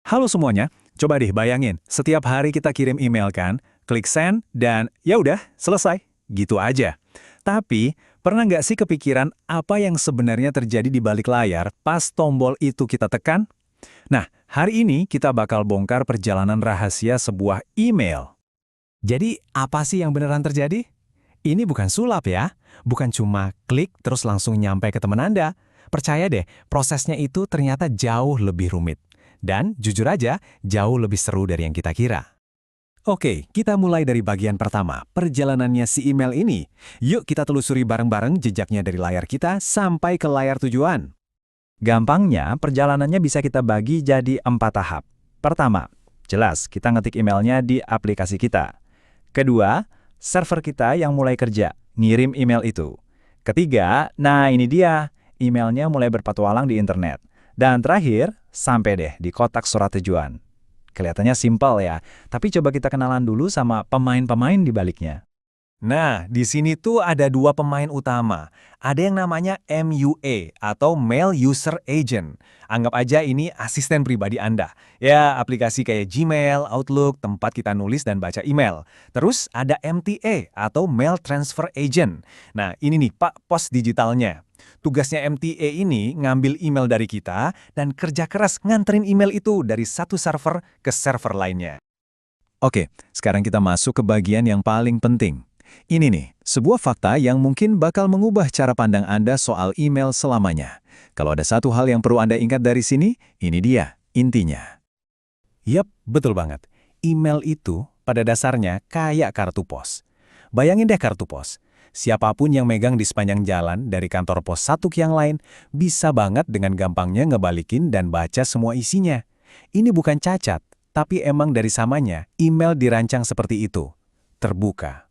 Halo semuanya, coba deh bayangin, setiap hari kita kirim email kan, klik send, dan ya udah, selesai. Gitu aja. Tapi, pernah nggak sih kepikiran apa yang sebenarnya terjadi di balik layar pas tombol itu kita tekan? Nah, hari ini kita bakal bongkar perjalanan rahasia sebuah email. Jadi, apa sih yang beneran terjadi? Ini bukan sulap ya. Bukan cuma klik terus langsung nyampe ke teman Anda. Percaya deh, prosesnya itu ternyata jauh lebih rumit. Dan jujur aja, jauh lebih seru dari yang kita kira. Oke, kita mulai dari bagian pertama, perjalanannya si email ini. Yuk kita telusuri bareng-bareng jejaknya dari layar kita sampai ke layar tujuan. Gampangnya, perjalanannya bisa kita bagi jadi 4 tahap. Pertama, jelas kita ngetik emailnya di aplikasi kita. Kedua, server kita yang mulai kerja, ngirim email itu. Ketiga, nah ini dia, emailnya mulai berpetualang di internet. Dan terakhir, sampai deh di kotak surat tujuan. Kelihatannya simpel ya, tapi coba kita kenalan dulu sama pemain-pemain di baliknya. Nah, di sini tuh ada 2 pemain utama. Ada yang namanya MUA atau Mail User Agent. Anggap aja ini asisten pribadi Anda. Ya, aplikasi kayak Gmail, Outlook, tempat kita nulis dan baca email. Terus ada MTA atau Mail Transfer Agent. Nah, ini nih Pak, pos digitalnya. Tugasnya MTA ini ngambil email dari kita dan kerja keras nganterin email itu dari satu server ke server lainnya. Oke, sekarang kita masuk ke bagian yang paling penting. Ini nih, sebuah fakta yang mungkin bakal mengubah cara pandang Anda soal email selamanya. Kalau ada satu hal yang perlu Anda ingat dari sini, ini dia, intinya. Yap, betul banget. Email itu pada dasarnya kayak kartu pos. Bayangin deh kartu pos. Siapapun yang megang di sepanjang jalan dari kantor pos satu ke yang lain bisa banget dengan gampangnya ngebalikin dan baca semua isinya. Ini bukan cacat, tapi emang dari samanya email dirancang seperti itu. Terbuka.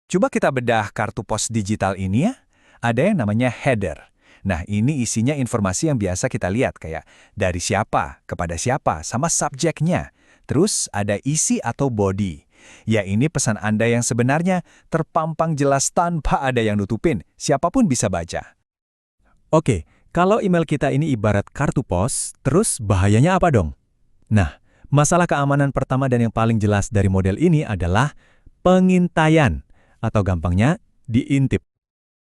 Coba kita bedah kartu pos digital ini ya. Ada yang namanya header. Nah, ini isinya informasi yang biasa kita lihat kayak dari siapa, kepada siapa, sama subjeknya. Terus ada isi atau body. Ya ini pesan Anda yang sebenarnya terpampang jelas tanpa ada yang nutupin. Siapapun bisa baca. Oke, kalau email kita ini ibarat kartu pos, terus bahayanya apa dong? Nah, masalah keamanan pertama dan yang paling jelas dari model ini adalah pengintaian. Atau gampangnya, diintip.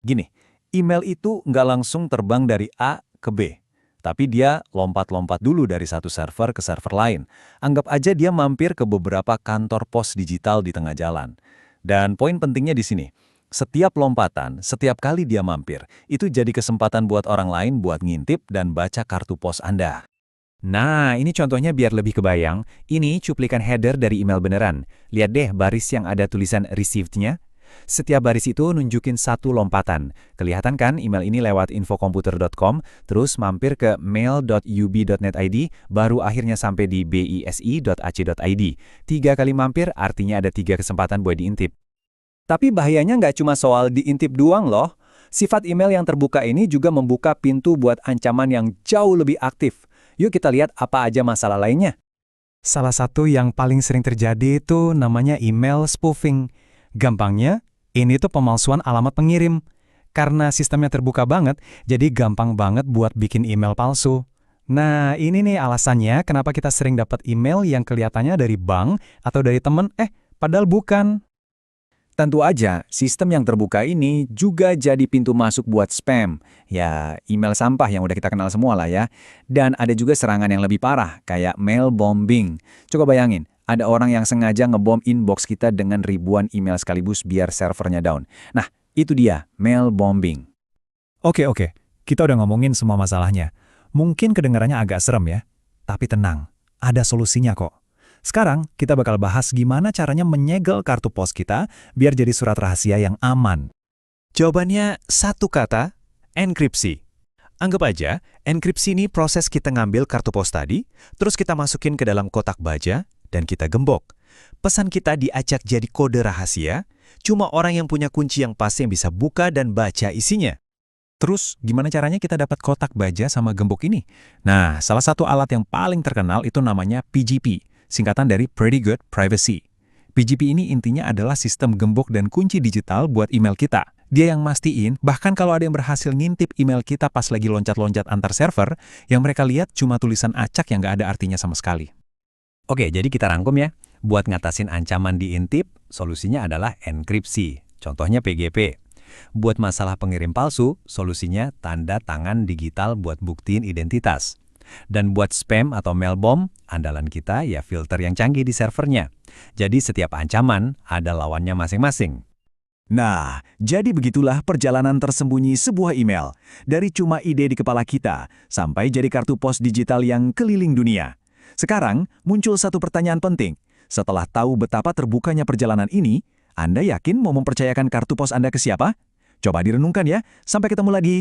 Gini, email itu nggak langsung terbang dari A ke B. Tapi dia lompat-lompat dulu dari satu server ke server lain. Anggap aja dia mampir ke beberapa kantor pos digital di tengah jalan. Dan poin pentingnya di sini, setiap lompatan, setiap kali dia mampir, itu jadi kesempatan buat orang lain buat ngintip dan baca kartu pos Anda. Nah, ini contohnya biar lebih kebayang. Ini cuplikan header dari email beneran. Lihat deh baris yang ada tulisan received-nya. Setiap baris itu nunjukin satu lompatan. Kelihatan kan email ini lewat infokomputer.com, terus mampir ke mail.ub.net.id, baru akhirnya sampai di bisi.ac.id. 3 kali mampir artinya ada 3 kesempatan buat diintip. Tapi bahayanya nggak cuma soal diintip doang loh. Sifat email yang terbuka ini juga membuka pintu buat ancaman yang jauh lebih aktif. Yuk kita lihat apa aja masalah lainnya. Salah satu yang paling sering terjadi itu namanya email spoofing. Gampangnya, ini tuh pemalsuan alamat pengirim. Karena sistemnya terbuka banget, jadi gampang banget buat bikin email palsu. Nah, ini nih alasannya kenapa kita sering dapat email yang kelihatannya dari bank atau dari temen, padahal bukan. Tentu aja, sistem yang terbuka ini juga jadi pintu masuk buat spam. Ya, email sampah yang udah kita kenal semua lah ya. Dan ada juga serangan yang lebih parah, kayak mail bombing. Coba bayangin, ada orang yang sengaja ngebom inbox kita dengan ribuan email sekaligus biar servernya down. Nah, itu dia, mail bombing. Oke, kita udah ngomongin semua masalahnya. Mungkin kedengarannya agak serem ya, tapi tenang, ada solusinya kok. Sekarang, kita bakal bahas gimana caranya menyegel kartu pos kita biar jadi surat rahasia yang aman. Jawabannya satu kata, enkripsi. Anggap aja, enkripsi ini proses kita ngambil kartu pos tadi, terus kita masukin ke dalam kotak baja, dan kita gembok. Pesan kita diacak jadi kode rahasia, cuma orang yang punya kunci yang pas yang bisa buka dan baca isinya. Terus, gimana caranya kita dapat kotak baja sama gembok ini? Nah, salah satu alat yang paling terkenal itu namanya PGP. Singkatan dari Pretty Good Privacy. PGP ini intinya adalah sistem gembok dan kunci digital buat email kita. Dia yang mastiin, bahkan kalau ada yang berhasil ngintip email kita pas lagi loncat-loncat antar server, yang mereka lihat cuma tulisan acak yang nggak ada artinya sama sekali. Oke, jadi kita rangkum ya. Buat ngatasin ancaman diintip, solusinya adalah enkripsi. Contohnya PGP. Buat masalah pengirim palsu, solusinya tanda tangan digital buat buktiin identitas. Dan buat spam atau mail bomb, andalan kita ya filter yang canggih di servernya. Jadi setiap ancaman ada lawannya masing-masing. Nah, jadi begitulah perjalanan tersembunyi sebuah email. Dari cuma ide di kepala kita, sampai jadi kartu pos digital yang keliling dunia. Sekarang, muncul satu pertanyaan penting. Setelah tahu betapa terbukanya perjalanan ini, Anda yakin mau mempercayakan kartu pos Anda ke siapa? Coba direnungkan ya. Sampai ketemu lagi.